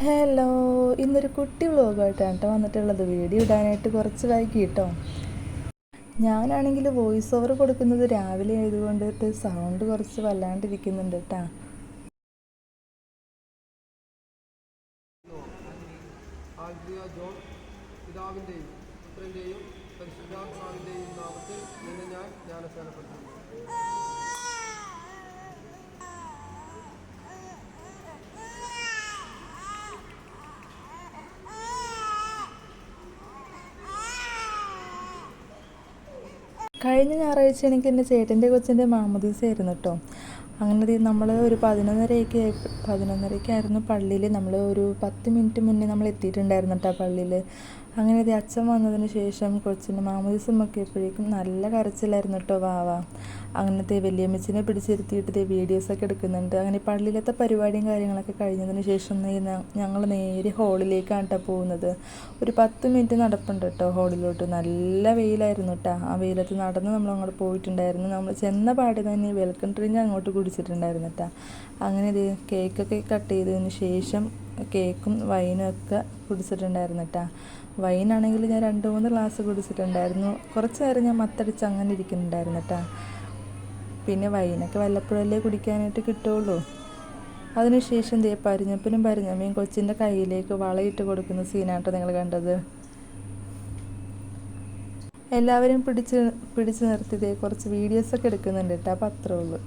Hello, ഇന്നൊരു കുട്ടി വ്ളോഗായിട്ടാണ് കേട്ടോ വന്നിട്ടുള്ളത്. വീഡിയോ ഇടാനായിട്ട് കുറച്ച് വൈകി കേട്ടോ. ഞാനാണെങ്കിൽ വോയിസ് ഓവർ കൊടുക്കുന്നത് രാവിലെ ആയതുകൊണ്ടിട്ട് സൗണ്ട് കുറച്ച് വല്ലാണ്ടിരിക്കുന്നുണ്ട് കേട്ടോ. പിതാവിൻ്റെയും പുത്രൻ്റെയും പരിശുദ്ധാത്മാവിൻ്റെയും നാമത്തിൽ നിന്നെ ഞാൻ ജ്ഞാനസ്നാനപ്പെടുത്തുന്നു. കഴിഞ്ഞ ഞായറാഴ്ച എനിക്ക് എൻ്റെ ചേട്ടൻ്റെ കൊച്ചിൻ്റെ മാമോദീസയായിരുന്നു കേട്ടോ. അങ്ങനെ നമ്മൾ ഒരു 11:30 പള്ളിയിൽ. നമ്മൾ ഒരു 10 മിനിറ്റ് മുന്നേ നമ്മൾ എത്തിയിട്ടുണ്ടായിരുന്നു കേട്ടോ പള്ളിയിൽ. അങ്ങനെ അച്ഛൻ വന്നതിന് ശേഷം കൊച്ചിൻ്റെ മാമോദീസ മുക്കിയപ്പോഴേക്കും നല്ല കരച്ചിലായിരുന്നു കേട്ടോ വാവ. അങ്ങനത്തെ വലിയമ്മച്ചിനെ പിടിച്ചിരുത്തിയിട്ട് വീഡിയോസൊക്കെ എടുക്കുന്നുണ്ട്. അങ്ങനെ പള്ളിയിലത്തെ പരിപാടിയും കാര്യങ്ങളൊക്കെ കഴിഞ്ഞതിന് ശേഷം ഞങ്ങൾ നേരെ ഹോളിലേക്കാണ് കേട്ടോ പോകുന്നത്. ഒരു 10 മിനിറ്റ് നടപ്പുണ്ട് കേട്ടോ ഹോളിലോട്ട്. നല്ല വെയിലായിരുന്നു കേട്ടോ. ആ വെയിലത്ത് നടന്ന് നമ്മൾ അങ്ങോട്ട് പോയിട്ടുണ്ടായിരുന്നു. നമ്മൾ ചെന്ന പാടെ തന്നെ വെൽക്കം ഡ്രിങ്ക് അങ്ങോട്ട് കുടിച്ചിട്ടുണ്ടായിരുന്നു കേട്ടോ. അങ്ങനെ കേക്കൊക്കെ കട്ട് ചെയ്തതിന് ശേഷം കേക്കും വൈനും ഒക്കെ കുടിച്ചിട്ടുണ്ടായിരുന്നു കേട്ടോ. വൈനാണെങ്കിൽ ഞാൻ 2-3 ഗ്ലാസ് കുടിച്ചിട്ടുണ്ടായിരുന്നു. കുറച്ച് നേരം ഞാൻ മത്തടിച്ച് അങ്ങനെ ഇരിക്കുന്നുണ്ടായിരുന്നു കേട്ടോ. പിന്നെ വൈനൊക്കെ വല്ലപ്പോഴല്ലേ കുടിക്കാനായിട്ട് കിട്ടുള്ളൂ. അതിനുശേഷം പരിഞ്ഞപ്പനും പരിഞ്ഞമ്മയും കൊച്ചിൻ്റെ കയ്യിലേക്ക് വളയിട്ട് കൊടുക്കുന്ന സീനാട്ടോ നിങ്ങൾ കണ്ടത്. എല്ലാവരും പിടിച്ച് നിർത്തി കുറച്ച് വീഡിയോസൊക്കെ എടുക്കുന്നുണ്ട് കേട്ടോ. അപ്പോൾ അത്രേ ഉള്ളൂ.